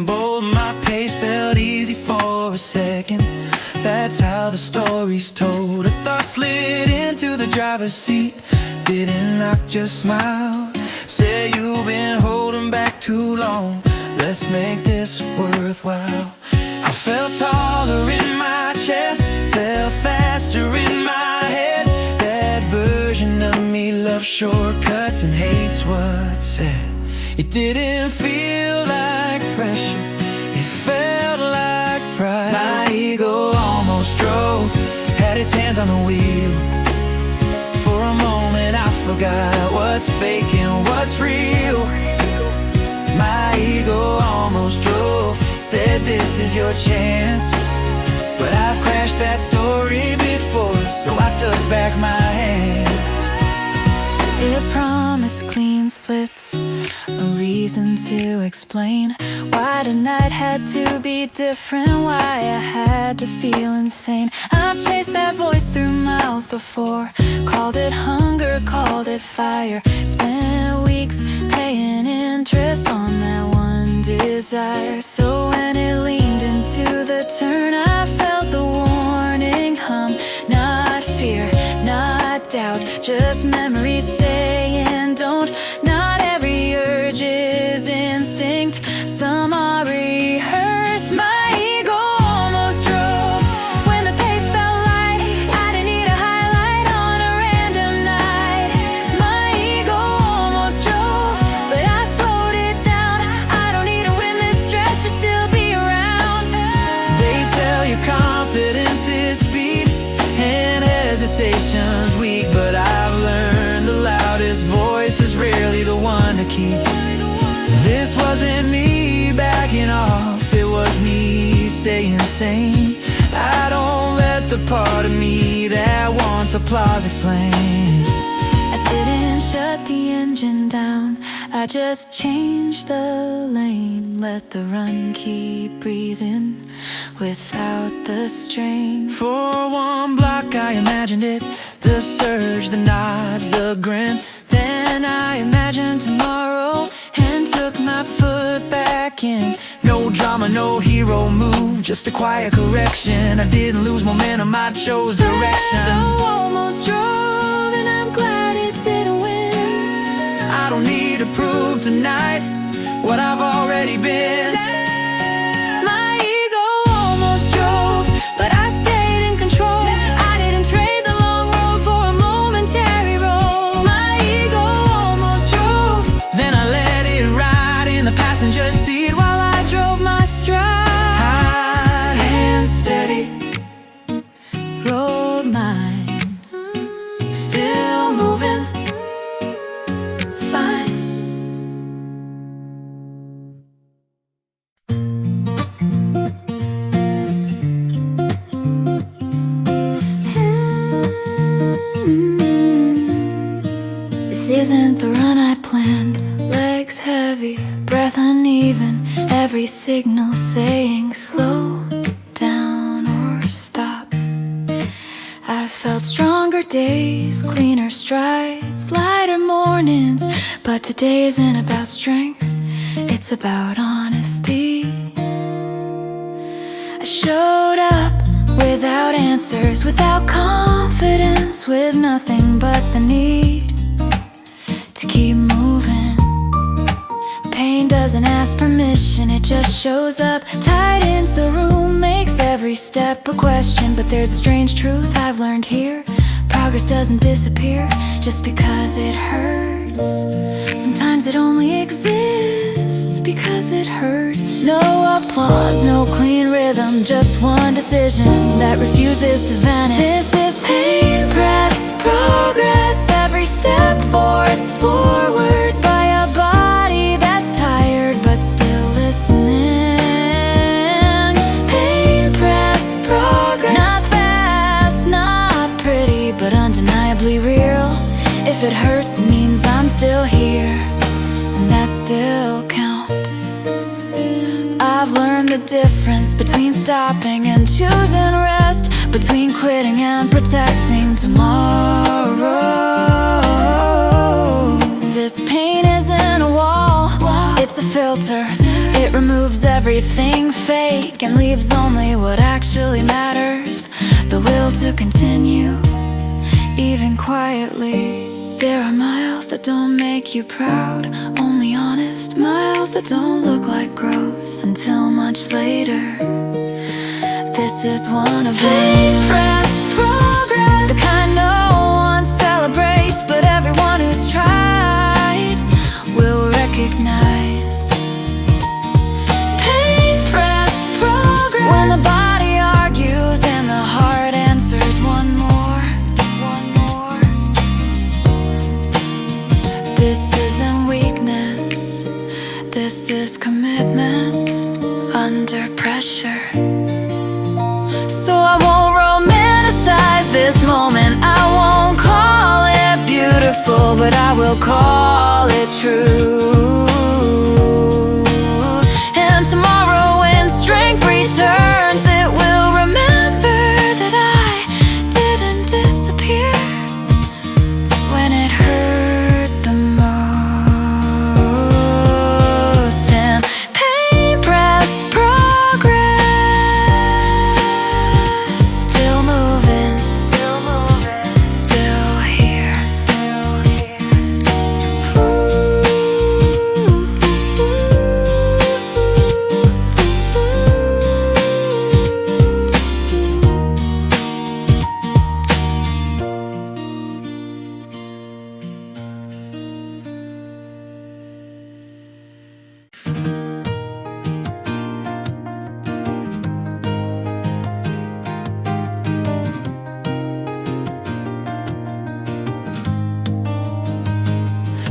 bold, my pace felt easy for a second. That's how the story's told. A thought slid into the driver's seat. Didn't knock, just smile. Say you've been holding back too long. Let's make this worthwhile. I felt taller in my chest, felt faster in my head. That version of me loves shortcuts and hates what's said. It didn't feel like pressure, it felt like pride. My ego almost drove, had its hands on the wheel. For a moment I forgot what's fake and what's real. My ego almost drove, said this is your chance. But I've crashed that story before, so I took back my hands. It promised clean splits, a reason to explain why tonight had to be different, why I had to feel insane. I've chased that voice through miles before, called it hunger, called it fire. Spent weeks paying interest on that one desire. So when it leaned into the turn, I felt the warning hum. Not fear, not doubt, just memory saying don't. Not every urge is instinct, some are rehearsed. My ego almost drove when the pace felt light. I didn't need a highlight on a random night. My ego almost drove, but I slowed it down. I don't need to win this stretch to still be around. They tell you confidence is speed and hesitation's weak, but I've learned the loudest voice is rarely the one to keep. This wasn't me backing off, it was me staying sane. I don't let the part of me that wants applause explain. I didn't shut the engine down, I just changed the lane. Let the run keep breathing without the strain. For one block I imagined it, the surge, the nods, the grin. Then I imagined tomorrow and took my foot back in. No drama, no hero move, just a quiet correction. I didn't lose momentum, I chose direction. Though almost drove and I'm glad it didn't win. I don't need to prove tonight what I've already been. My ego almost drove, but I stayed in control. I didn't trade the long road for a momentary roll. My ego almost drove, Then I let it ride in the passenger seat while I drove my stride. hot and steady, Rode mine, still moving. fine. This isn't the run I planned. Legs heavy, breath uneven, every signal saying slow down or stop. I felt stronger days, cleaner strides, lighter mornings. But today isn't about strength, it's about honesty. I showed up without answers, without confidence, with nothing but the need to keep moving. Pain doesn't ask permission, it just shows up, tightens the room, makes every step a question. But there's a strange truth I've learned here: progress doesn't disappear just because it hurts. Sometimes it only exists because it hurts. No applause, no clean rhythm, just one decision that refuses to vanish. This is pain pressed progress, every step forced forward by a body that's tired but still listening. Pain pressed progress, not fast, not pretty, but undeniably real. If it hurts, it means I'm still here, and that still counts. I've learned the difference between stopping and choosing rest, between quitting and protecting tomorrow. This pain isn't a wall, it's a filter. It removes everything fake and leaves only what actually matters. The will to continue, even quietly. There are miles that don't make you proud, only honest miles that don't look like growth until much later. This is one of them. Press progress, the kind no one celebrates, but everyone who's tried will recognize. Pain press progress, when the body argues and the heart answers one more. This isn't weakness, this is commitment under pressure. So I won't romanticize this moment, I won't call it beautiful, but I will call it true. And tomorrow when strength returns, it will remember that I didn't disappear when it hurt the most. And pain press progress, still moving, still here.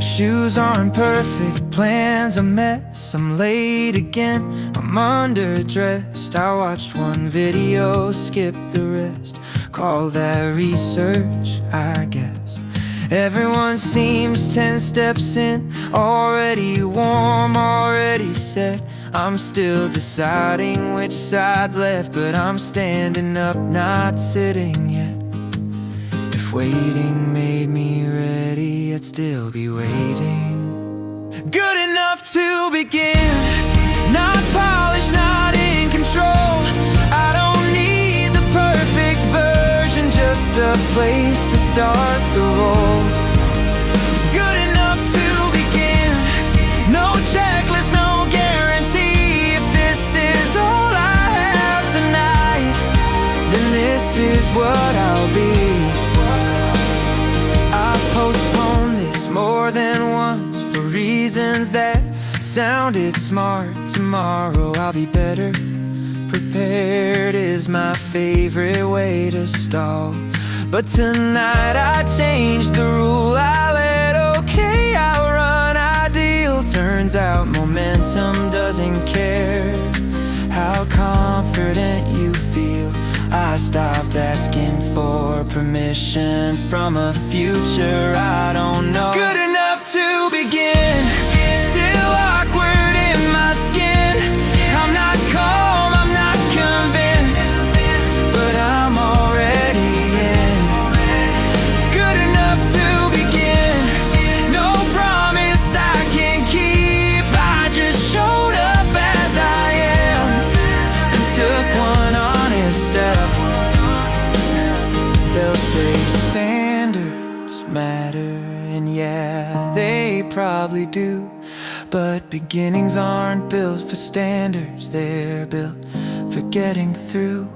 Shoes aren't perfect, plans a mess. I'm late again, I'm underdressed. I watched one video, skipped the rest. Call that research, I guess. Everyone seems 10 steps in, already warm, already set. I'm still deciding which side's left, but I'm standing up, not sitting yet. If waiting made me ready, I'd still be waiting. Good enough to begin, not polished, not in control. I don't need the perfect version, just a place to start the roll. Good enough to begin, no checklist, no guarantee. If this is all I have tonight, then this is what I'll be. I've postponed this more than once for reasons that sounded smart. Tomorrow I'll be better prepared is my favorite way to stall. But tonight I changed the rule. I let okay outrun ideal. Turns out momentum doesn't care how confident you feel. I stopped asking for permission from a future I don't know. Good enough to begin, still awkward in my skin. I'm not calm, I'm not convinced, but I'm already in. Good enough to begin, no promise I can keep. I just showed up as I am and took one honest step. They'll say standards matter, and yeah, they probably do. But beginnings aren't built for standards, they're built for getting through.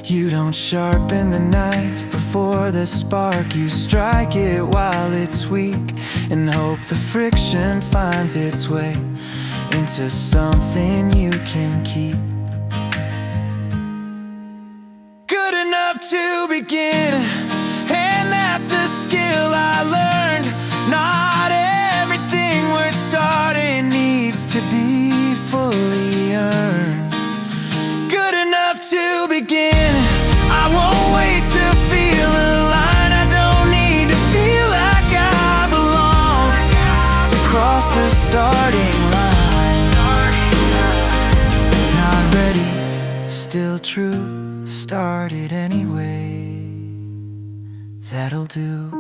You don't sharpen the knife before the spark. You strike it while it's weak and hope the friction finds its way into something you can keep. Good enough to begin, and that's a skill I learned. Not everything worth starting needs to be fully earned. Good enough to begin, I won't wait to feel aligned. I don't need to feel like I belong to cross the starting line. Not ready, still true, started anyway. That'll do.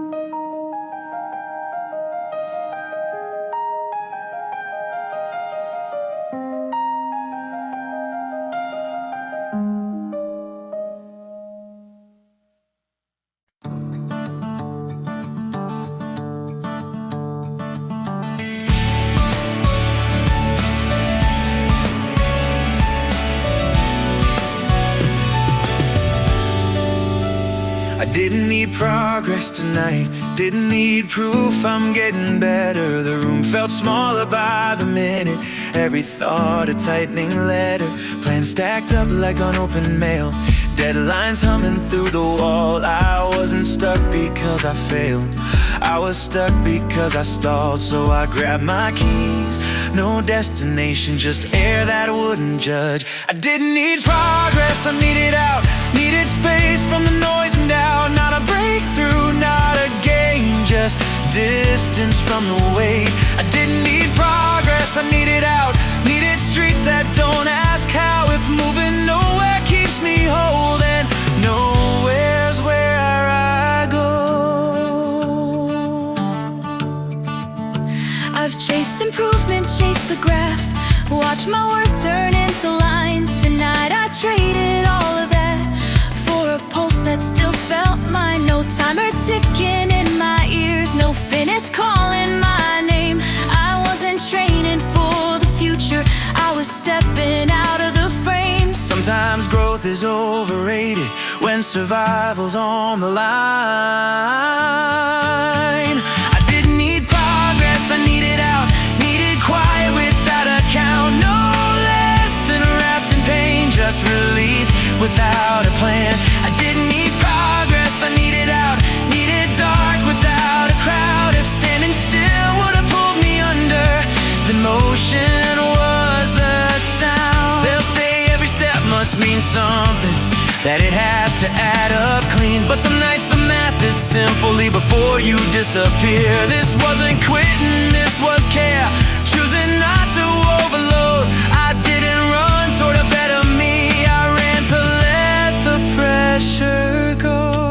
didn't need progress tonight, didn't need proof I'm getting better. The room felt smaller by the minute, every thought a tightening letter. Plans stacked up like unopened mail, deadlines humming through the wall. I wasn't stuck because I failed, I was stuck because I stalled. So I grabbed my keys, no destination, just air that wouldn't judge. I didn't need progress, I needed out, needed space from the noise and doubt. Not a breakthrough, not a gain, just distance from the weight. I didn't need progress, I needed out, needed streets that don't ask how. If moving nowhere keeps me whole, then nowhere's where I go. I've chased improvement, chased the graph, watched my worth turn into lines. Tonight I traded all of that for a pulse that still felt mine. No timer ticking in my ears, no finish calling my name. I wasn't training for the future, I was stepping out of the frame. Sometimes growth is overrated when survival's on the line. I didn't need progress, I needed out, needed quiet without a count. No lesson wrapped in pain, just relief without a plan. I didn't need progress, I needed out, needed dark without a crowd. If standing still would've pulled me under, then motion was the sound. They'll say every step must mean something, that it has to add up clean. But some nights the math is simply before you disappear. This wasn't quitting, this was care, choosing not to overload. I didn't run toward a better me, I ran to let the pressure go.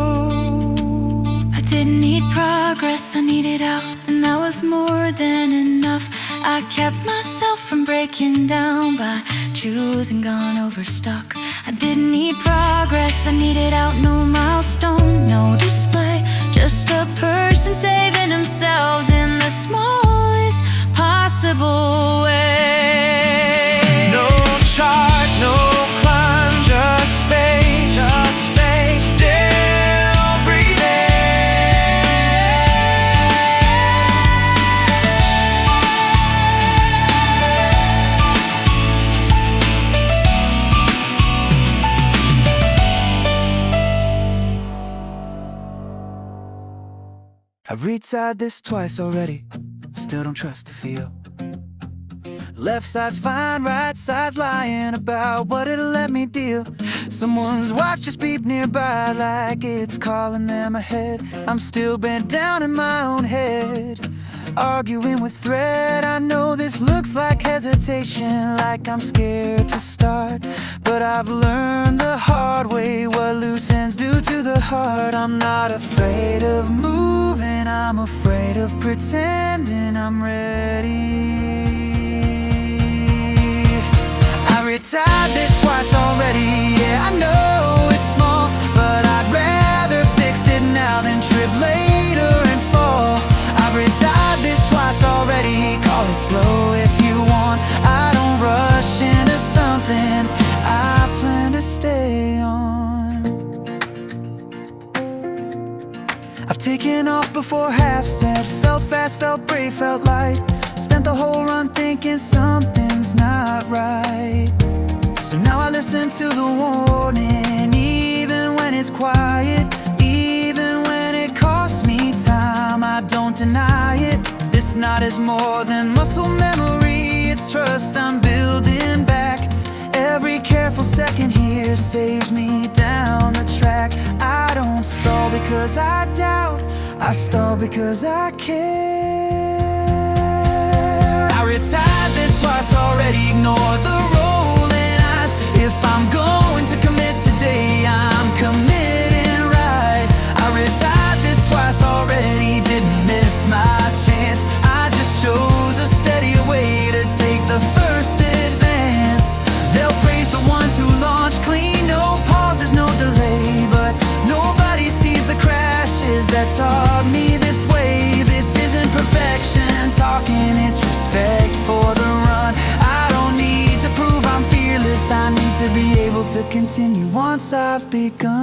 I didn't need progress, I needed out, and that was more than enough. I kept myself from breaking down by choosing gone overstuck. I didn't need progress, I needed out, no milestone, no display, just a person saving themselves in the smallest possible way. No chart, no climb, just space, still breathing. I retired this twice already, still don't trust the feel. Left side's fine, right side's lying about what it'll let me deal. Someone's watch just beep nearby like it's calling them ahead. I'm still bent down in my own head, arguing with thread. I know this looks like hesitation, like I'm scared to start, but I've learned the hard way what loose ends do to the heart. I'm not afraid of moving, I'm afraid of pretending I'm ready. I retired this twice already, yeah, I know it's small, but I'd rather fix it now than trip later and fall. I've retired this twice already, call it slow if you want. I don't rush into something I plan to stay on. I've taken off before half set, felt fast, felt brave, felt light. Spent the whole run thinking something's not right. So now I listen to the warning, even when it's quiet, even when it costs me time. I don't deny it, this knot is more than muscle memory, it's trust I'm building back. Every careful second here saves me down the track. I don't stall because I doubt, I stall because I care. I retired this twice already, ignore the rolling eyes. If I'm going to commit today, I'm committing right. I retired this twice already, didn't miss my chance. I just chose a steadier way to take the first advance. They'll praise the ones who launch clean, no pauses, no delay, but nobody sees the crashes that taught me this way. This isn't perfection talking, it's respect for the run. I don't need to prove I'm fearless, I need to be able to continue once I've begun.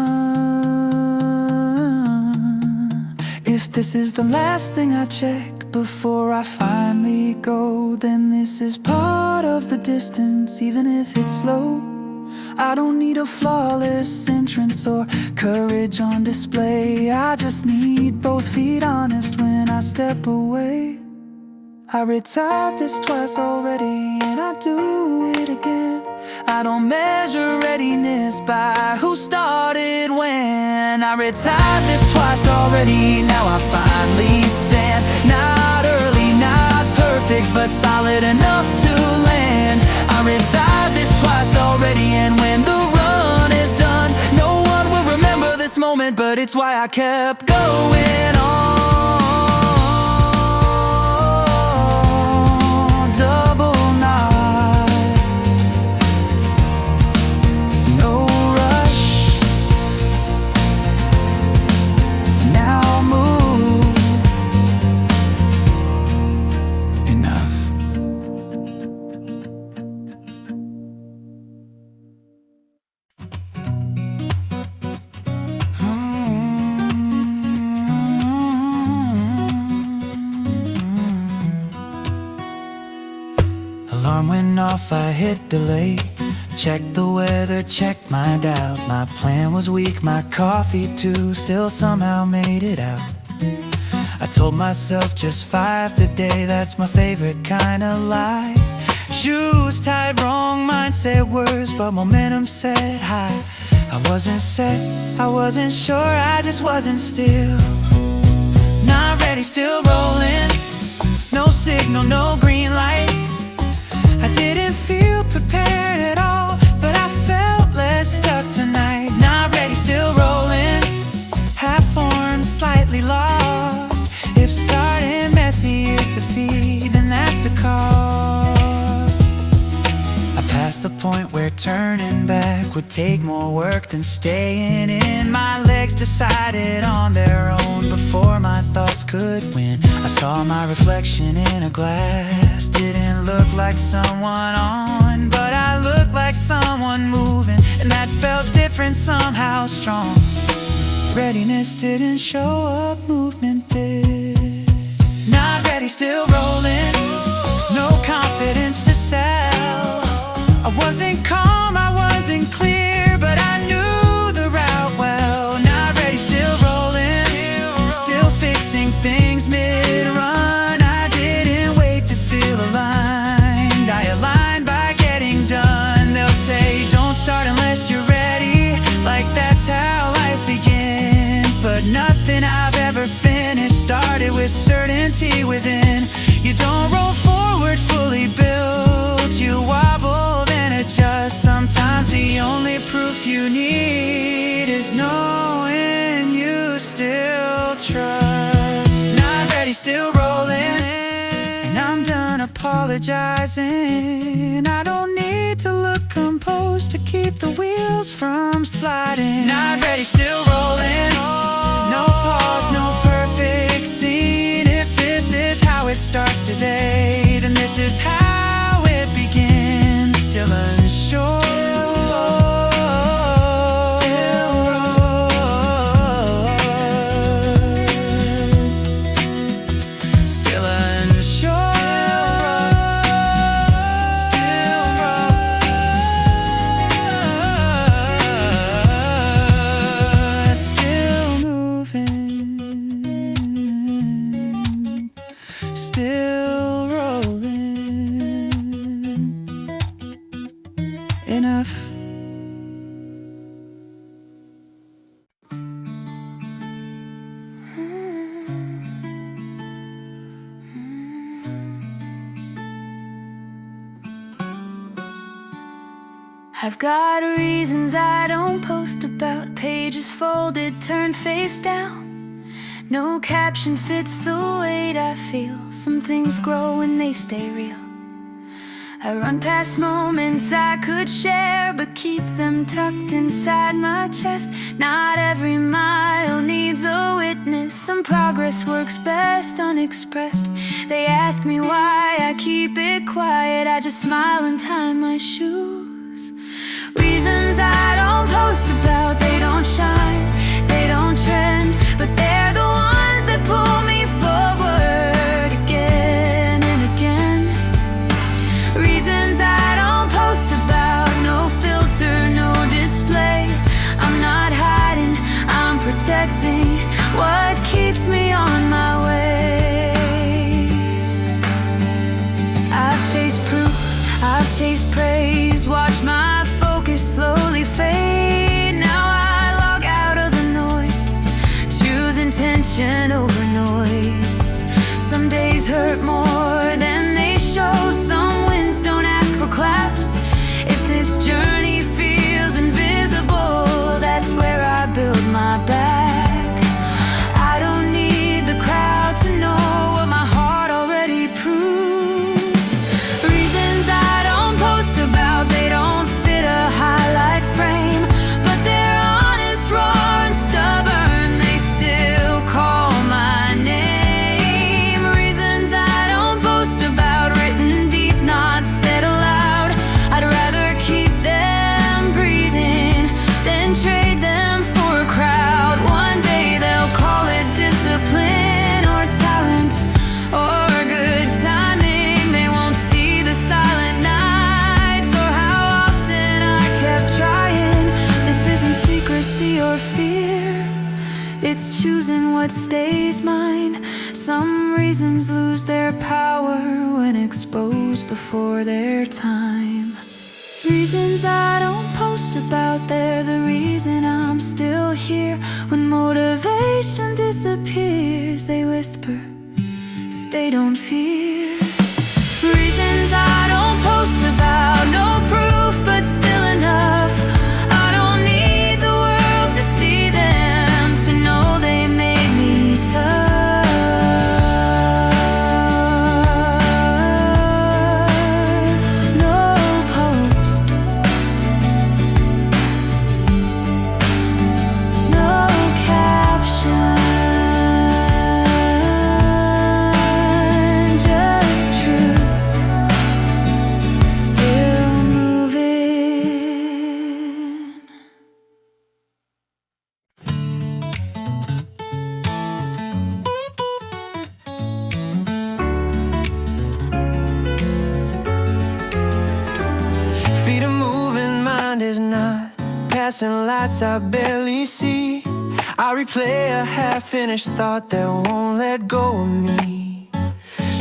If this is the last thing I check before I finally go, then this is part of the distance, even if it's slow. I don't need a flawless entrance or courage on display. I just need both feet honest when I step away. I retired this twice already, and I do it again. I don't measure readiness by who started when. I retired this twice already, now I finally stand. Not early, not perfect, but solid enough to land. I retired this twice already, and when the run is done, no one will remember this moment, but it's why I kept going on. Alarm went off, I hit delay. Checked the weather, checked my doubt. My plan was weak, my coffee too. Still somehow made it out. I told myself just 5 today, that's my favorite kind of lie. Shoes tied wrong, mindset worse, but momentum set high. I wasn't set, I wasn't sure, I just wasn't still. Not ready, still rolling. No signal, no green light. I didn't feel prepared at all, but I felt less stuck tonight. Not ready, still rolling. Half-formed, slightly lost. If starting messy is the fee, then that's the cost. I passed the point where turning back would take more work than staying in. My legs decided on their own before my thoughts could win. I saw my reflection in a glass. Didn't look like someone on, but I looked like someone moving, and that felt different, somehow strong. Readiness didn't show up, movement did. Not ready, still rolling. No confidence to sell. I wasn't calm, I wasn't clear, but I knew the route well. Not ready, still rolling. Still fixing things mid-run. I didn't wait to feel aligned. I aligned by getting done. They'll say don't start unless you're ready, like that's how life begins. But nothing I've ever finished started with certainty within. You don't roll forward fully built, you wobble then adjust. Sometimes the only proof you need is knowing you still trust. Not ready, still rolling, and I'm done apologizing. I don't need to look composed to keep the wheels from sliding. Not ready, still rolling. No pause, no perfect scene. If this is how it starts today, then this is how it begins. Still unsure. Still rolling. Enough. I've got reasons I don't post about. Pages folded, turned face down. No caption fits the weight I feel. Some things grow and they stay real. I run past moments I could share, but keep them tucked inside my chest. Not every mile needs a witness. Some progress works best unexpressed. They ask me why I keep it quiet. I just smile and tie my shoes. Reasons I don't post about, they don't shine, they don't trend, but they're the ones that choosing what stays mine. Some reasons lose their power when exposed before their time. Reasons I don't post about, they're the reason I'm still here. When motivation disappears, they whisper, stay, don't fear. Reasons I don't post about, no proof but still enough. I don't need the world to see them to know they made me tough. No post, no caption, just truth, still moving. Feet are moving, mind is not. Passing lights I barely see. I replay a half-finished thought that won't let go of me.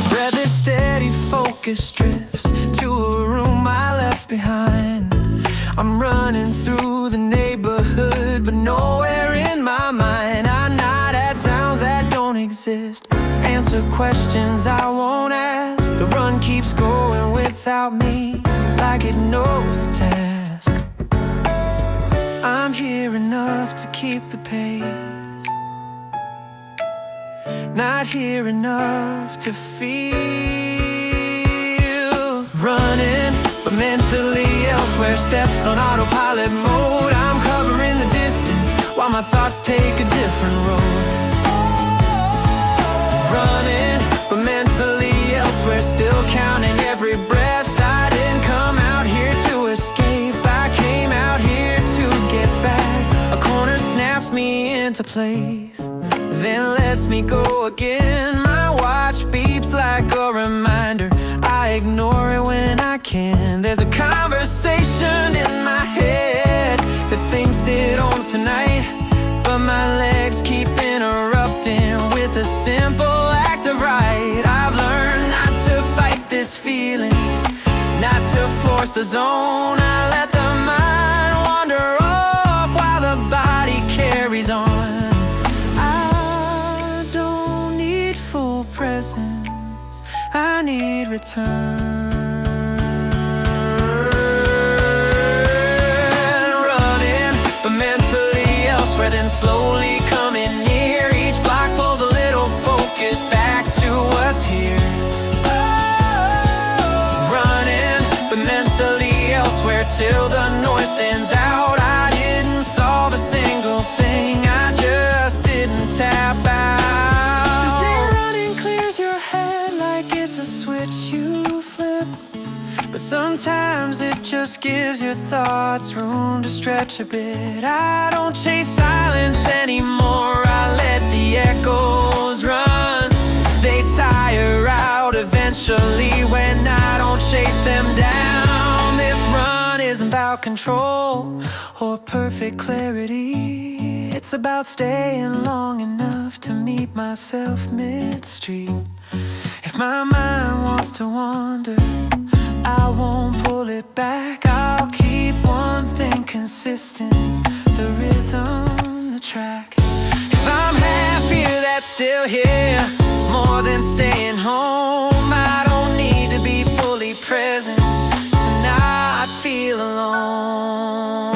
Breath is steady, focus drifts to a room I left behind. I'm running through the neighborhood, but nowhere in my mind. I nod at sounds that don't exist, answer questions I won't ask. The run keeps going without me, like it knows the task. I'm here enough to keep the pace, not here enough to feel. Running, but mentally elsewhere, steps on autopilot mode. I'm covering the distance while my thoughts take a different road. Running, but mentally elsewhere, still counting every breath. I didn't come out here to escape, I came out here to get back. A corner snaps me into place, then lets me go again. My watch beeps like a reminder, I ignore it when I can. There's a conversation in my head that thinks it owns tonight, but my legs keep interrupting with a simple act of right. I've learned not to fight this feeling, not to force the zone. I let the mind wander off while the body carries on. I don't need full presence, I need return. Running, but mentally elsewhere, then slowly coming near. Each block pulls a little focus back to what's here. Running, but mentally elsewhere, till the noise thins out. I didn't solve a single thing, I just didn't tap out. 'Cause then running clears your head like it's a switch you flip, but sometimes it just gives your thoughts room to stretch a bit. I don't chase silence anymore, I let the echoes run. They tire out eventually when I don't chase them down. This run isn't about control or perfect clarity, it's about staying long enough to meet myself mid-street. If my mind wants to wander, I won't pull it back. I'll keep one thing consistent, the rhythm, the track. If I'm half here, that's still here, more than staying home. I don't need to be fully present to not feel alone.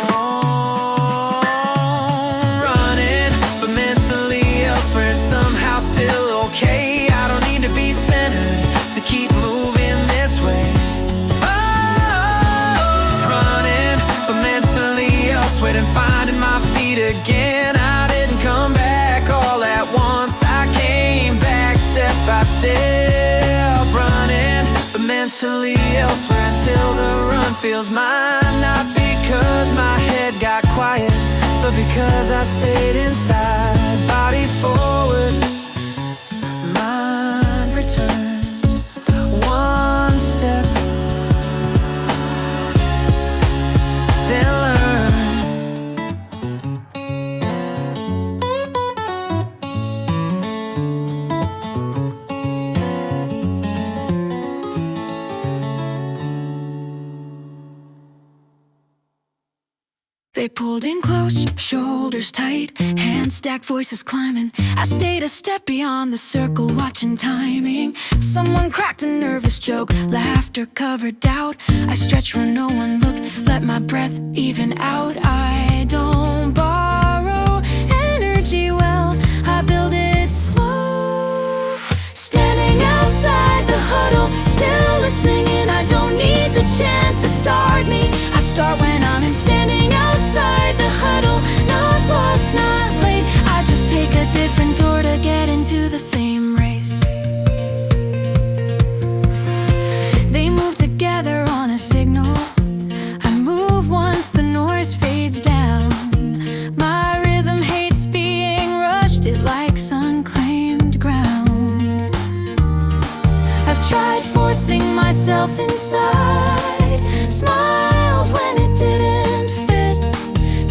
Running, but mentally elsewhere, and somehow still okay. I don't need to be centered to keep moving this way. Running, but mentally elsewhere, and finding my feet again. I didn't come back all at once, I came back step by step. Running, but mentally elsewhere, until the run feels mine. Not because my head got quiet, but because I stayed inside. Body forward, mind returns, one step, then learn. They pulled in close, shoulders tight, hands stacked, voices climbing. I stayed a step beyond the circle, watching timing. Someone cracked a nervous joke, laughter covered doubt. I stretched where no one looked, let my breath even out. I don't borrow energy well, I build it slow. Standing outside the huddle, still listening in. I don't need the chant to start me. I start when I'm in, standing outside the huddle. Not lost, not late, I just take a different door to get into the same race. They move together on a signal. I move once the noise fades down. My rhythm hates being rushed, it likes unclaimed ground. I've tried forcing myself inside, smiled when it didn't fit.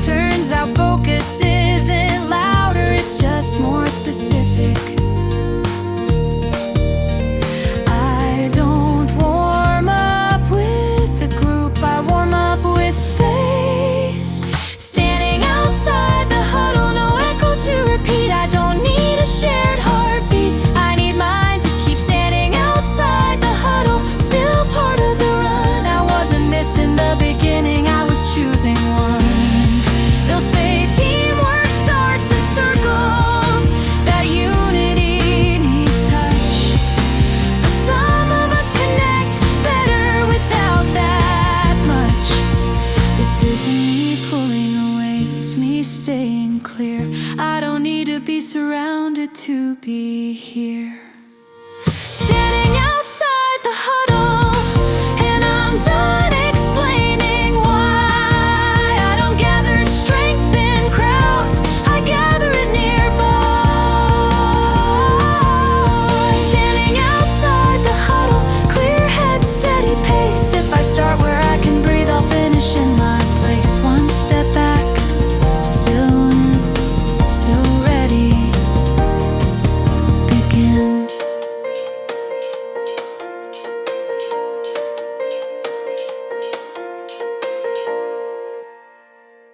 Turns out focus isn't louder, it's just more specific. I don't warm up with the group, I warm up with space. Standing outside the huddle, no echo to repeat. I don't need a shared heartbeat, I need mine to keep. Standing outside the huddle, still part of the run. I wasn't missing the beginning, I was choosing one. They'll say teamwork starts in circles, that unity needs touch. But some of us connect better without that much. This isn't me pulling away, it's me staying clear. I don't need to be surrounded to be here. Standing outside the huddle, and I'm done explaining why. I don't gather strength in crowds, I gather it nearby. Standing outside the huddle, clear head, steady pace. If I start where I can breathe, I'll finish in my place. One step back, still in, still ready, begin.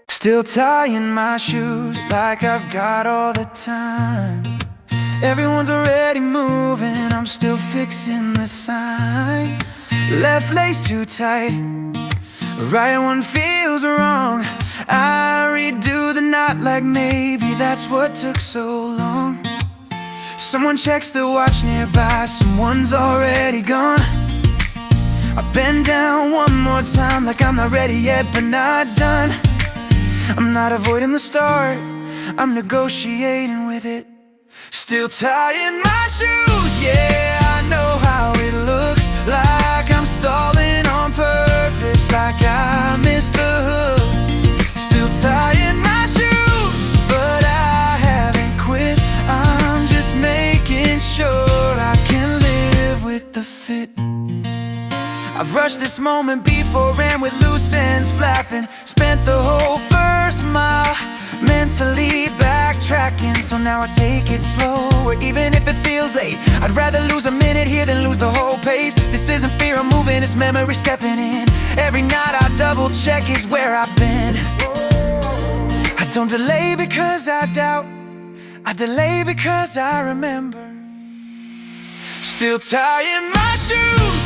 Still tying my shoes like I've got all the time. Everyone's already moving, I'm still fixing the sign. Left lace too tight, right one feels wrong. I redo the knot like maybe that's what took so long. Someone checks the watch nearby, someone's already gone. I bend down one more time like I'm not ready yet but not done. I'm not avoiding the start, I'm negotiating with it. Still tying my shoes, yeah, I know how it looks. Like I'm stalling on purpose, like I missed the hook. Still tying my shoes, but I haven't quit. I'm just making sure I can live with the fit. I've rushed this moment before, ran with loose ends flapping. Spent the whole first mile mentally backtracking. So now I take it slower, even if it feels late. I'd rather lose a minute here than lose the whole pace. This isn't fear I'm moving, it's memory stepping in. Every night I double check is where I've been. I don't delay because I doubt, I delay because I remember. Still tying my shoes,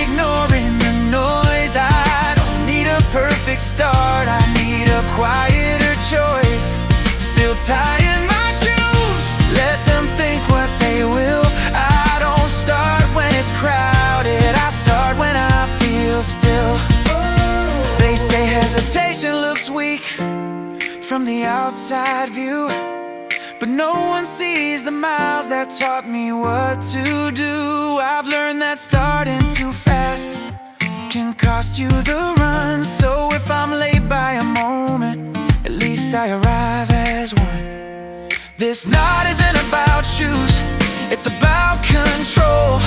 ignoring the noise. I don't need a perfect start, I need a quieter choice. Still tying my shoes, let them think what they will. I don't start when it's crowded, I start when I feel still. They say hesitation looks weak from the outside view, but no one sees the miles that taught me what to do. I've learned that starting too fast can cost you the run. So if I'm late by a moment, at least I arrive as one. This knot isn't about shoes, it's about control.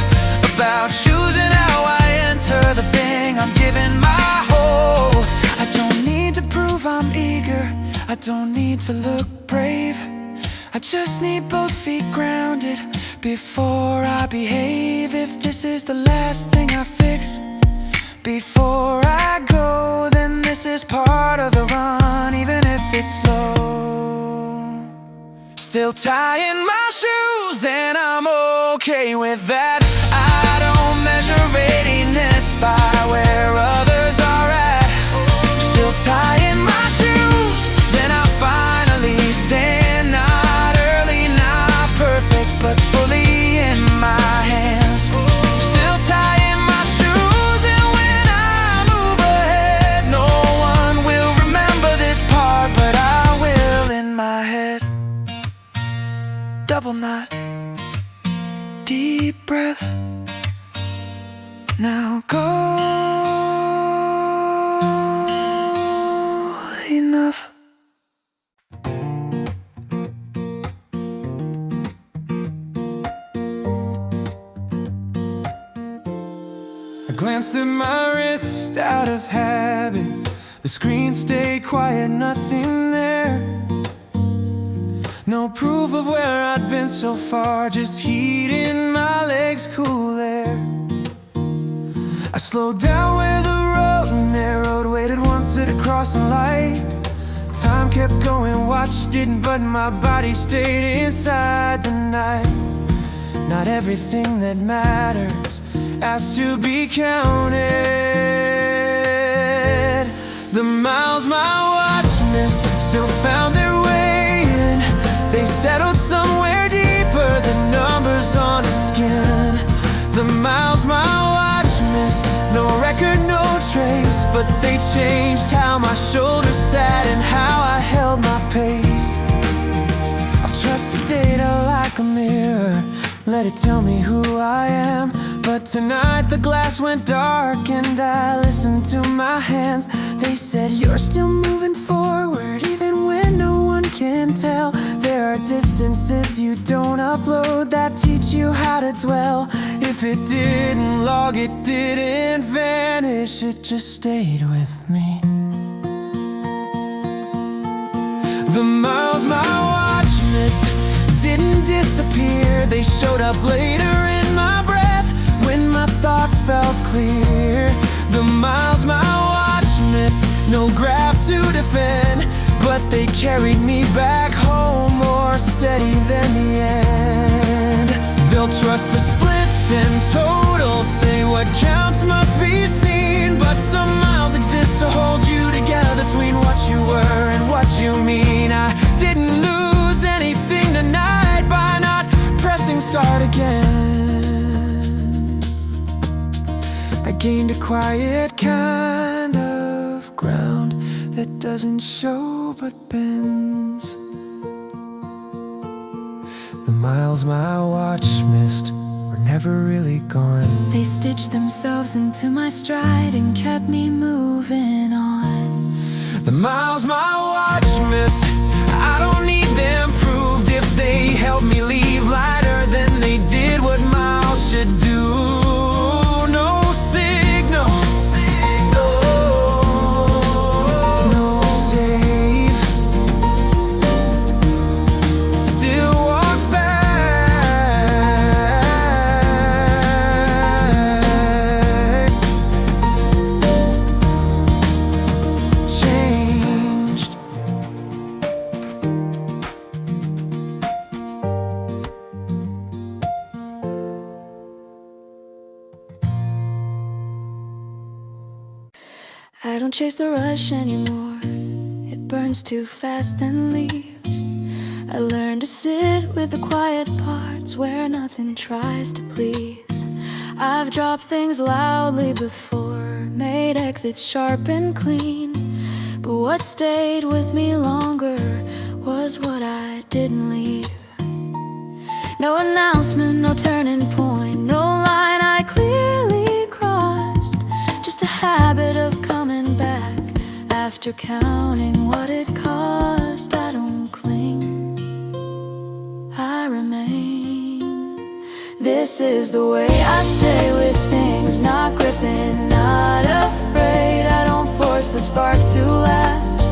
About choosing how I enter the thing I'm giving my whole. I don't need to prove I'm eager, I don't need to look brave. I just need both feet grounded before I behave. If this is the last thing I fix before I go, then this is part of the run. still tying my shoes, and I'm okay with that. I don't measure readiness by where others are at. Still tying my shoes, then I finally stand. Not early, not perfect, but fully in my hands. Still tying my shoes, and when I move ahead, no one will remember this part, but I will in my head. Double knot, deep breath. Now go, enough. I glanced at my wrist out of habit. The screen stayed quiet, nothing there. No proof of where I'd been so far, just heat in my legs, cool air. I slowed down where the road narrowed, waited once at a crossing light. Time kept going, watch didn't, but my body stayed inside the night. Not everything that matters has to be counted. The miles my watch missed still found their way in. They settled somewhere deeper than numbers on a skin. The miles my watch missed, no record, no trace, but they changed how my shoulders sat and how I held my pace. I've trusted data like a mirror, let it tell me who I am. But tonight the glass went dark and I listened to my hands. They said you're still moving forward even when no one can tell. There are distances you don't upload that teach you how to dwell. If it didn't log, it didn't vanish, it just stayed with me. The miles my watch missed didn't disappear. They showed up later in my breath when my thoughts felt clear. The miles my watch missed, no graph to defend, but they carried me back home more steady than the end. They'll trust the splits and totals, say what counts must be seen, but some miles exist to hold you together between what you were and what you mean. I didn't lose anything tonight by not pressing start again. I gained a quiet kind of ground that doesn't show but bends. The miles my watch missed were never really gone. They stitched themselves into my stride and kept me moving on. The miles my watch missed, I don't need them proved. If they helped me leave lighter than they did what miles should do. No signal, no save, still walk back. Changed. I don't chase the rush anymore, it burns too fast and leaves. I learned to sit with the quiet parts where nothing tries to please. I've dropped things loudly before, made exits sharp and clean, but what stayed with me longer was what I didn't leave. No announcement, no turning point, no line I clearly crossed, just a habit of coming back after counting what it cost. I don't cling, I remain. This is the way I stay with things, not gripping, not afraid. I don't force the spark to last,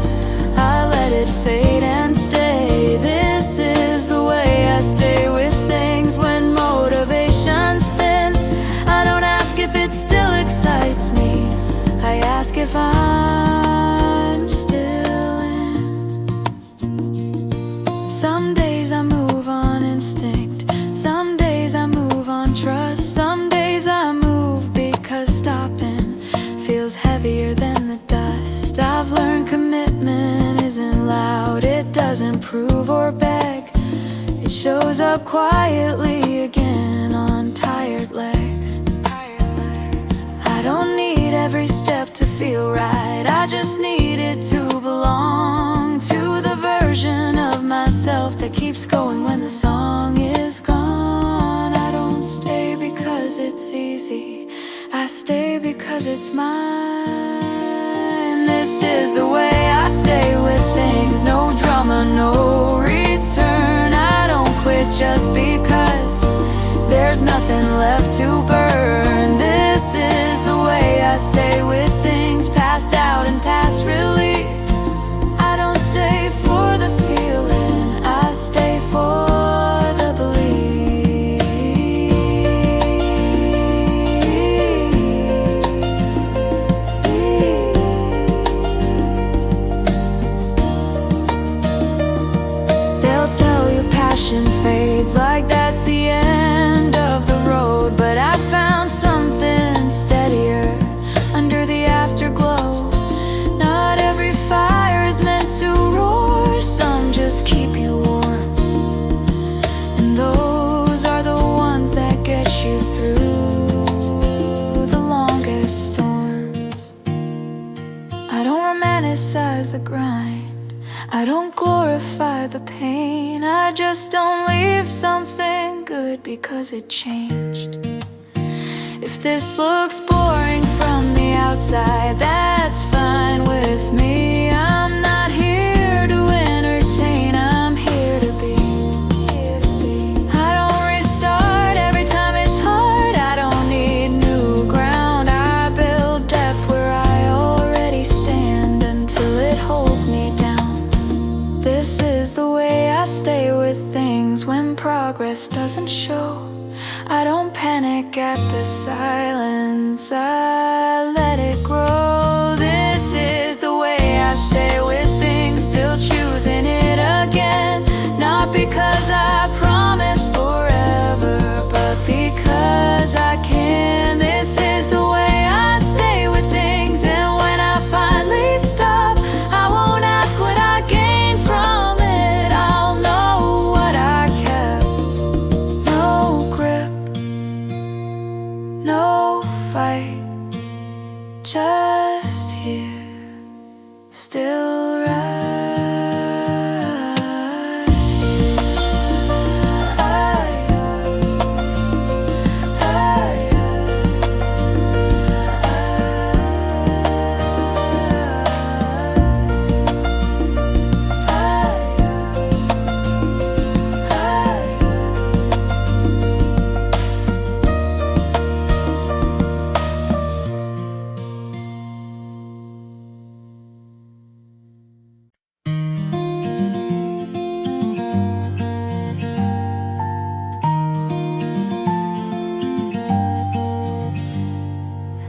I let it fade and stay. This is the way I stay with things when motivation's thin. I don't ask if it still excites me, I ask if I'm still in. Some days I'm and commitment isn't loud. It doesn't prove or beg. It shows up quietly again on tired legs. I don't need every step to feel right. I just need it to belong to the version of myself that keeps going when the song is gone. I don't stay because it's easy. I stay because it's mine. This is the way I stay with things. No drama, no return. I don't quit just because there's nothing left to burn. This is the way I stay with things passed out and past relief. I don't stay for the feeling, I stay for the belief. They'll tell you passion fades, like that's the end of the road. But I found something steadier under the afterglow. Not every fire is meant to roar. Some just keep you warm, and those are the ones that get you through the longest storms. I don't romanticize the grind, I don't glorify the pain. I just don't leave something good because it changed. If this looks boring from the outside, that's fine with me. I'm not here to entertain, I'm here to be. I don't restart every time it's hard. I don't need new ground. I build depth where I already stand until it holds me down. This is the way I stay with things when progress doesn't show. I don't panic at the silence, I let it grow. This is the way I stay with things, still choosing it again. Not because I promised forever, but because I can. This is the way I stay with things, and when I finally stop, I won't ask what I gained from it. I'll know what I kept. No grip, no fight, just here, still right.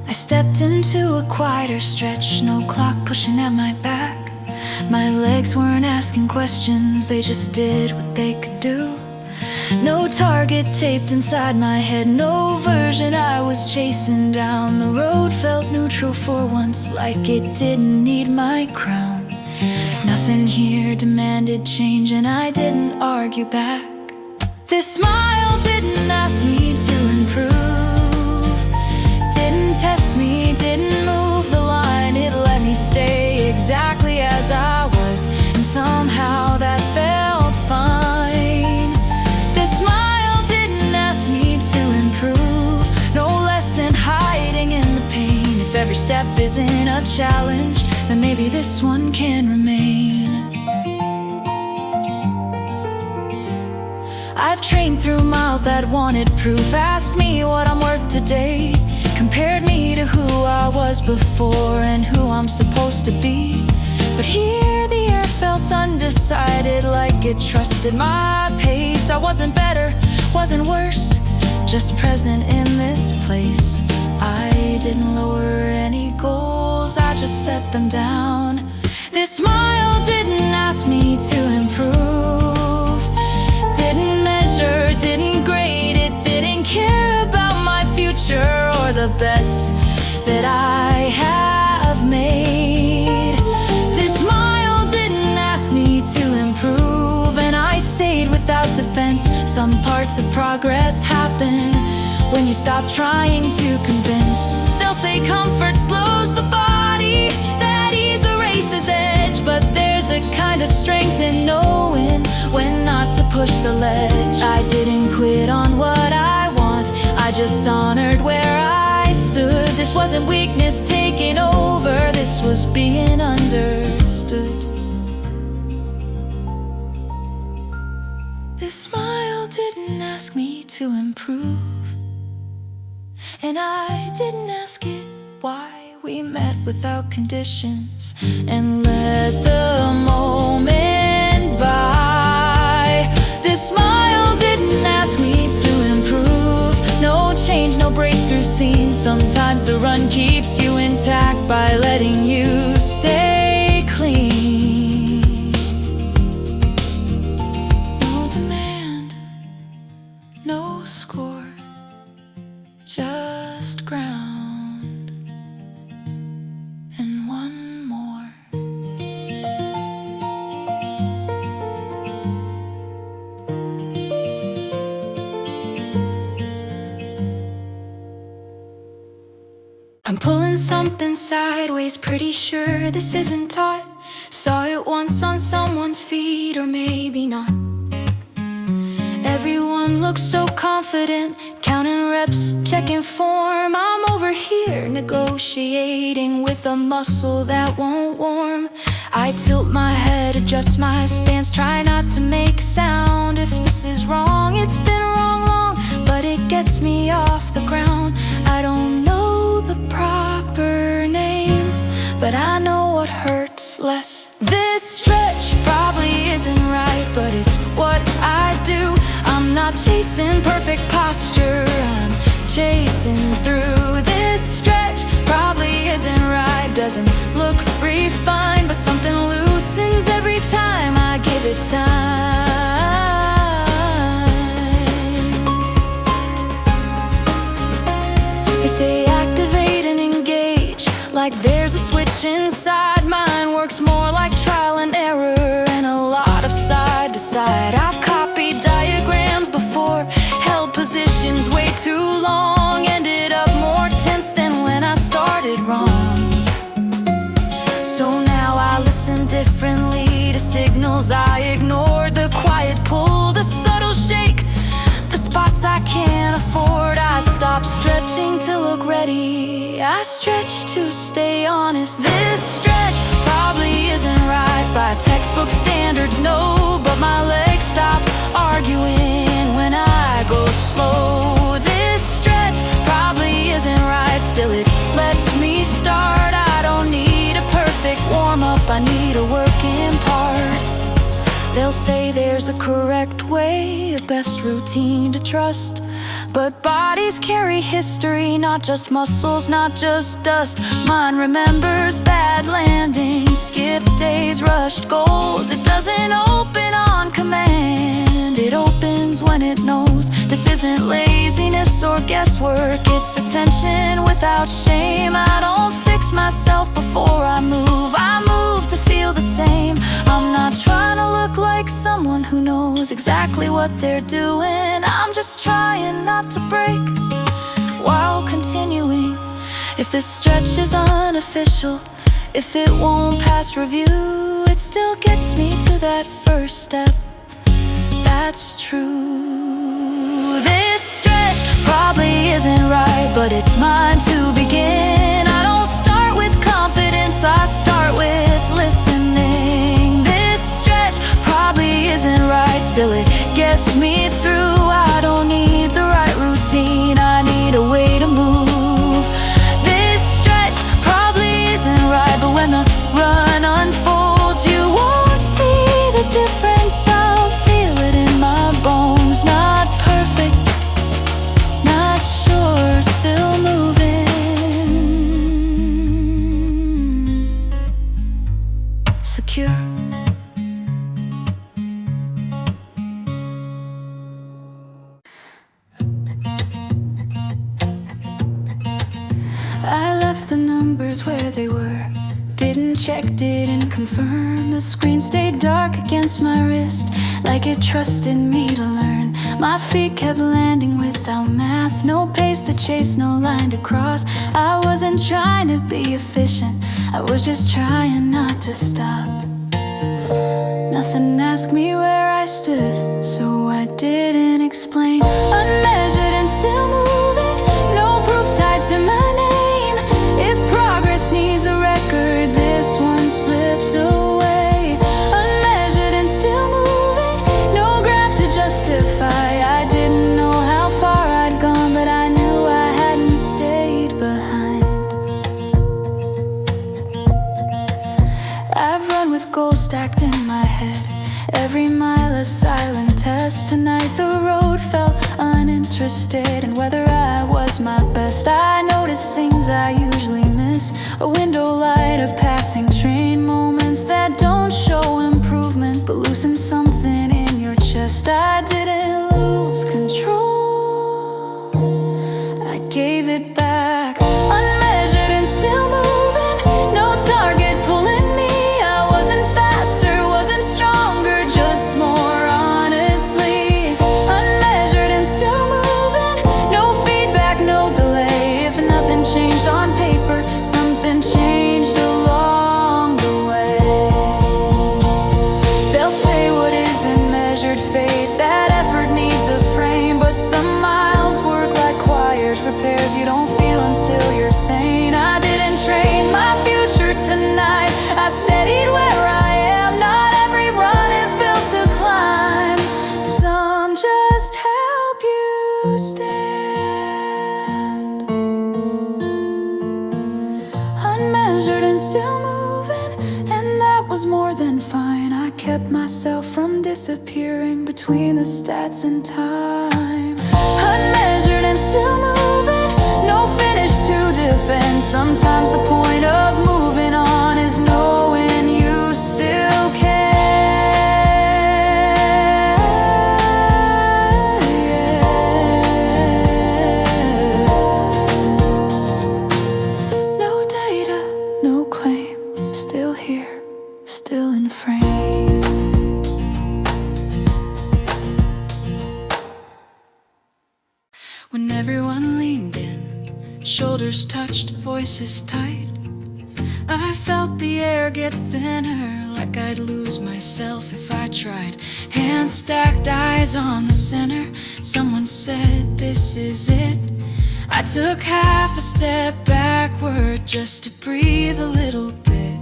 I stepped into a quieter stretch, no clock pushing at my back. My legs weren't asking questions, they just did what they could do. No target taped inside my head, no version I was chasing down. The road felt neutral for once, like it didn't need my crown. Nothing here demanded change, and I didn't argue back. This smile didn't ask me to improve, didn't test me, didn't move the line. It let me stay exactly as I was, and somehow that felt fine. This smile didn't ask me to improve, no lesson hiding in the pain. If every step isn't a challenge, then maybe this one can remain. I've trained through miles that wanted proof, asked me what I'm worth today, compared me to who I was before and who I'm supposed to be. But here the air felt undecided, like it trusted my pace. I wasn't better, wasn't worse, just present in this place. I didn't lower any goals, I just set them down. This smile didn't ask me to improve, didn't measure, didn't grade, it didn't care about my future or the bets that I have made. This Some parts of progress happen when you stop trying to convince. They'll say comfort slows the body, that ease erases edge. But there's a kind of strength in knowing when not to push the ledge. I didn't quit on what I want, I just honored where I stood. This wasn't weakness taking over, this was being understood. This smile didn't ask me to improve, and I didn't ask it why. We met without conditions and let the moment by. This smile didn't ask me to improve. No change, no breakthrough seen. Sometimes the run keeps you intact by letting you stay clean. No demand, no score, just ground and one more. I'm pulling something sideways, pretty sure this isn't taught. Saw it once on someone's feet, or maybe not. Everyone looks so confident, counting reps, checking form. I'm over here negotiating with a muscle that won't warm. I tilt my head, adjust my stance, try not to make a sound. If this is wrong, it's been wrong long, but it gets me off the ground. I don't know the proper name, but I know what hurts less. This stretch probably isn't right, but it's what I do. I'm not chasing perfect posture, I'm chasing through. This stretch probably isn't right, doesn't look refined, but something loosens every time I give it time. They say activate and engage, like there's a switch inside. Mine works more like trial and error and a lot of side to side. I've copied diagrams before, held positions way too long, ended up more tense than when I started wrong. So now I listen differently to signals I ignored. The quiet pull, the subtle shake, the spots I can't afford. I stop stretching to look ready, I stretch to stay honest. This stretch probably isn't right by textbook standards, no, but my legs stop arguing when I go slow. This stretch probably isn't right, still it lets me start. I don't need a perfect warm-up, I need a working part. They'll say there's a correct way, a best routine to trust, but bodies carry history, not just muscles, not just dust. Mine remembers bad landings, skipped days, rushed goals. It doesn't open on command, it opens when it knows. This isn't laziness or guesswork, it's attention without shame. I don't fix myself before I move to feel the same. I'm not trying to look like someone who knows exactly what they're doing. I'm just trying not to break while continuing. If this stretch is unofficial, if it won't pass review, it still gets me to that first step. That's true. This stretch probably isn't right, but it's mine to begin. I don't start with confidence, I start with listening. This stretch probably isn't right, still it gets me through. I don't need the right routine, I need a way to move. This stretch probably isn't right, but when the run unfolds, you won't see the difference. I'll feel it in my bones. Not perfect, not sure, still moving. Secure. I left the numbers where they were, didn't checked it and confirmed. The screen stayed dark against my wrist, like it trusted me to learn. My feet kept landing without math, no pace to chase, no line to cross. I wasn't trying to be efficient, I was just trying not to stop. Nothing asked me where I stood, so I didn't explain. Unmeasured and still moving, no proof tied to my name. If progress needs a record, this one slipped away. Unmeasured and still moving, no graph to justify. I didn't know how far I'd gone, but I knew I hadn't stayed behind. I've run with goals stacked in my head, every mile a silent test. Tonight the road felt uninterested in whether I was my best. I noticed things I usually miss, a window light, a passing train, moments that don't show improvement but loosen something in your chest. I didn't lose control, I gave it back. Unmeasured and still moving, no target pulling me. I wasn't faster, wasn't stronger, just more honestly. Unmeasured and still moving, no feedback, no delay. If nothing changed on paper, something changed along the way. They'll say what isn't measured fades, that effort needs a frame, but some miles work like choirs, repairs you don't feel until you're sane. I didn't train my future tonight, I steadied where I am. Not every run is built to climb, some just help you stand. Unmeasured and still moving, and that was more than fine. I kept myself from disappearing between the stats and time. Unmeasured and still moving, no finish to defend. Sometimes the point of moving on is knowing you still care. No data, no claim, still here, still in frame. When everyone leaned in, shoulders touched, voices tight, I felt the air get thinner, like I'd lose myself if I tried. Hands stacked, eyes on the center. Someone said, this is it. I took half a step backward just to breathe a little bit.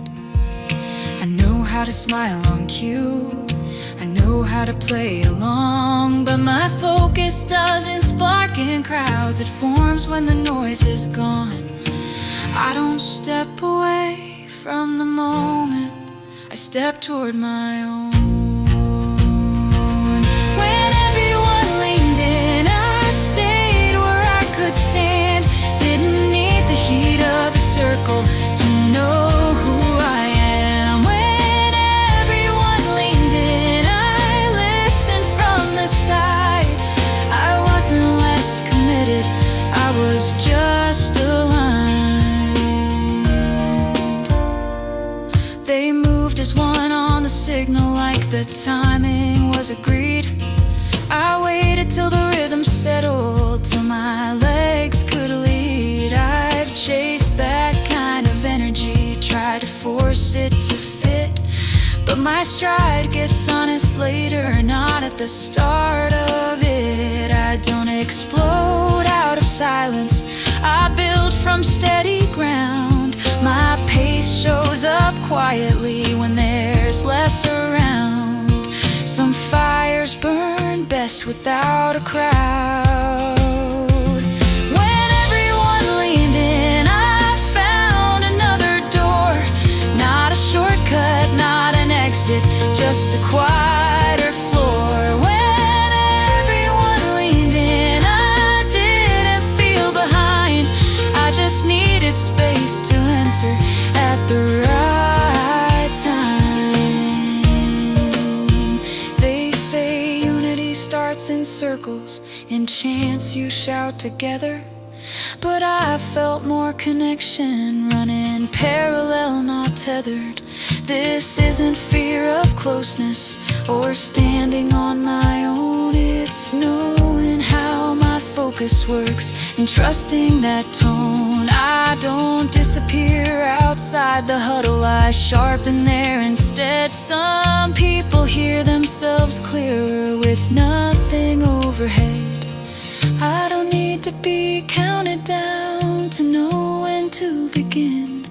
I know how to smile on cue, I know how to play along, but my focus doesn't spark in crowds. It forms when the noise is gone. I don't step away from the moment, I step toward my own. When everyone leaned in, I stayed where I could stand. Didn't need the heat of the circle to know who I am. When everyone leaned in, I listened from the side. I wasn't less committed, I was just aligned. They moved as one on the signal, like the timing was agreed. I waited till the rhythm settled, till my legs could lead. I've chased that kind of energy, tried to force it to fit, but my stride gets honest later, not at the start of it. I don't explode out of silence, I build from steady ground. My pace shows up quietly when there's less around. Some fires burn best without a crowd. When everyone leaned in, I found another door. Not a shortcut, not an exit, just a quieter floor. When everyone leaned in, I didn't feel behind, I just needed space to enter at the right time. They say unity starts in circles, in chants you shout together, but I felt more connection, running parallel, not tethered. This isn't fear of closeness or standing on my own. It's knowing how my focus works and trusting that tone. I don't disappear outside the huddle, I sharpen there instead. Some people hear themselves clearer with nothing overhead. I don't need to be counted down to know when to begin.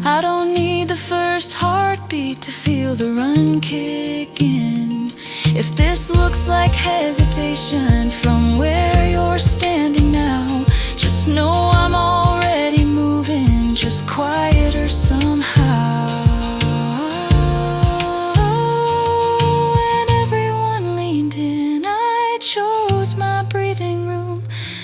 I don't need the first heartbeat to feel the run kick in. If this looks like hesitation from where you're standing now, just know I'm already moving, just quieter somehow. When everyone leaned in, I chose my breathing room.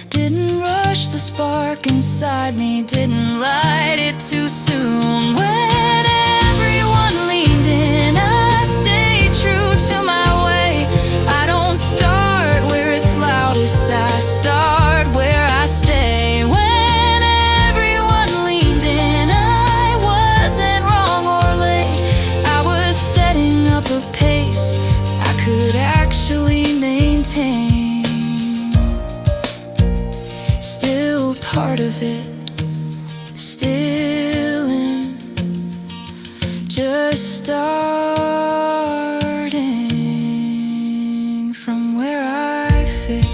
Didn't rush the spark inside me, didn't light it too soon. When everyone leaned in, I stayed true to my way. I don't start where it's loudest, I start where I stay. When everyone leaned in, I wasn't wrong or late. I was setting up a pace I could actually maintain. Still part of it, still in, just starting from where I fit.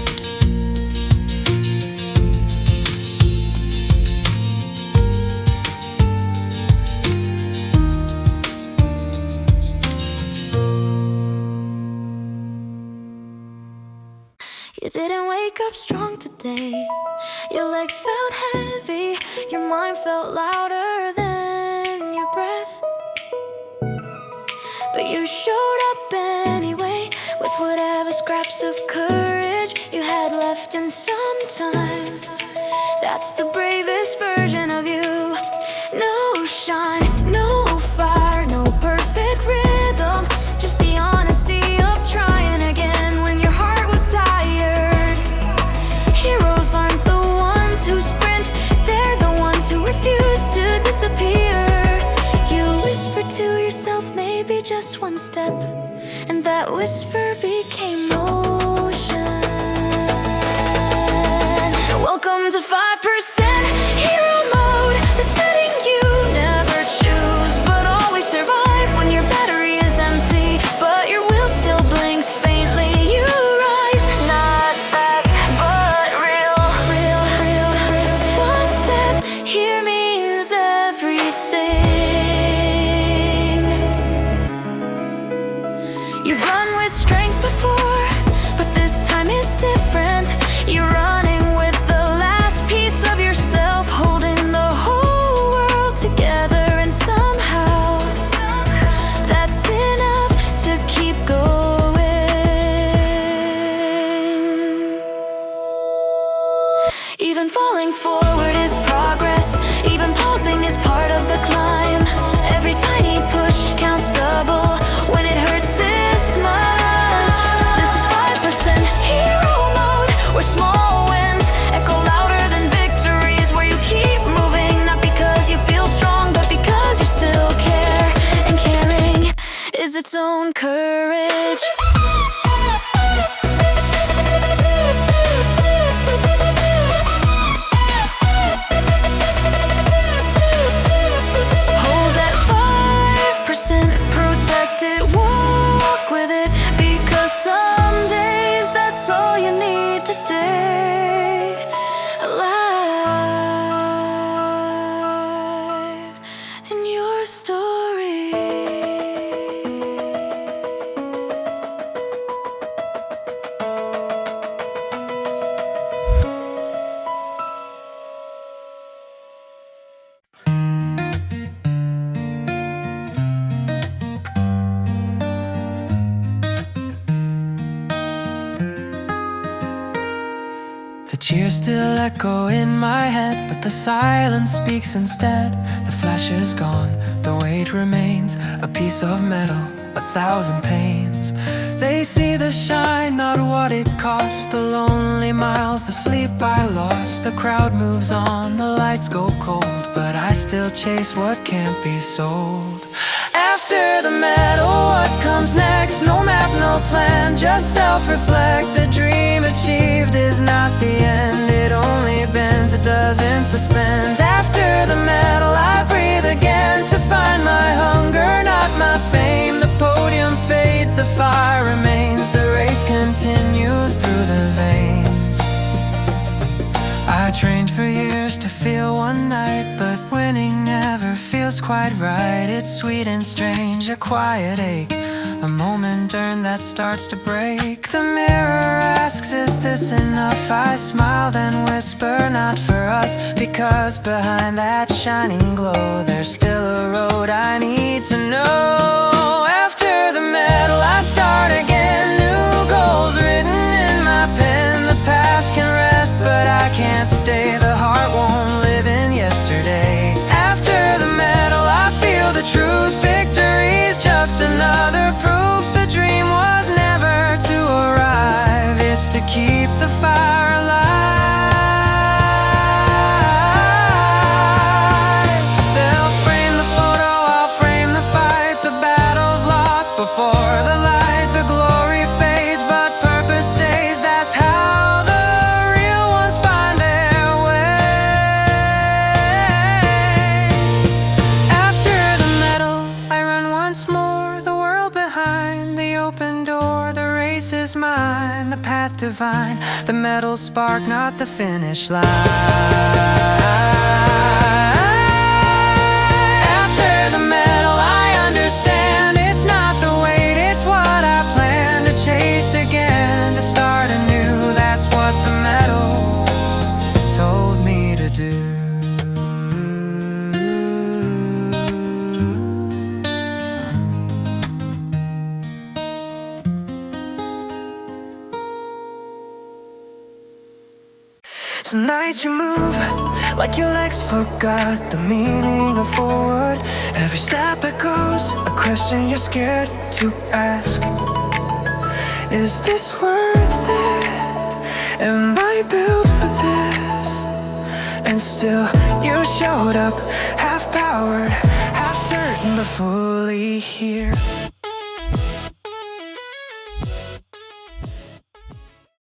You didn't wake up strong today. Your legs felt heavy, your mind felt louder than your breath. But you showed up anyway, with whatever scraps of courage you had left. And sometimes that's the bravest version of you. No shine, no fire, no perfect rhythm, just the honesty of trying again when your heart was tired. Heroes aren't the ones who sprint, they're the ones who refuse to disappear. You whisper to yourself, maybe just one step, and that whisper became motion. Welcome to 5% hero mode, the setting you never choose, but always survive when your battery is empty, but your will still blinks faintly. You rise, not fast, but real. One step here means everything. You've run with strength before, but this time is different. You're running with the last piece of yourself, holding the whole world together, and somehow that's enough to keep going. Even falling forward is progress, even pausing is part of the climb. Every tiny push counts double when it hurts this much. This is 5% hero mode, where small wins echo louder than victories, where you keep moving, not because you feel strong, but because you still care, and caring is its own courage. Hold that 5%, protect it, walk with it, because some days that's all you need to stay alive in your story. The cheers still echo in my head, but the silence speaks instead. The flash is gone, the weight remains, a piece of metal, 1,000 pains. lens. They see the shine, not what it cost. The lonely miles, the sleep I lost. The crowd moves on, the lights go cold, but I still chase what can't be sold. After the medal, what comes next? No map, no plan, just self-reflect. The dream achieved is not the end. It only bends, it doesn't suspend. After the medal, I breathe again to find my hunger, not my fame. The podium fades, the fire remains. The race continues through the veins. I trained for years to feel one night, but winning never feels quite right. It's sweet and strange, a quiet ache, a moment earned that starts to break. The mirror asks, is this enough? I smile then whisper, not for us, because behind that shining glow there's still a road I need to know. After the medal I start again, new goals written in my pen. The past can rest, but I can't stay. The heart won't live in yesterday. After the medal I feel the truth. Victory's just another proof. The dream was never to arrive, it's to keep the fire alive. They'll frame the photo, I'll frame the fight. The battle's lost before the light. The glory fades, but purpose stays. That's how the real ones find their way. After the medal, I run once more. The world behind, the open door. The race is mine, the path divine. The medal spark, not the finish line. After the medal, I understand. It's not the weight, it's what I plan to chase again, to start anew. That's what the medal told me to do. Some nights you move like your legs forgot the meaning of forward. Every step echoes a question you're scared to ask. Is this worth it? Am I built for this? And still you showed up, half powered, half certain, but fully here.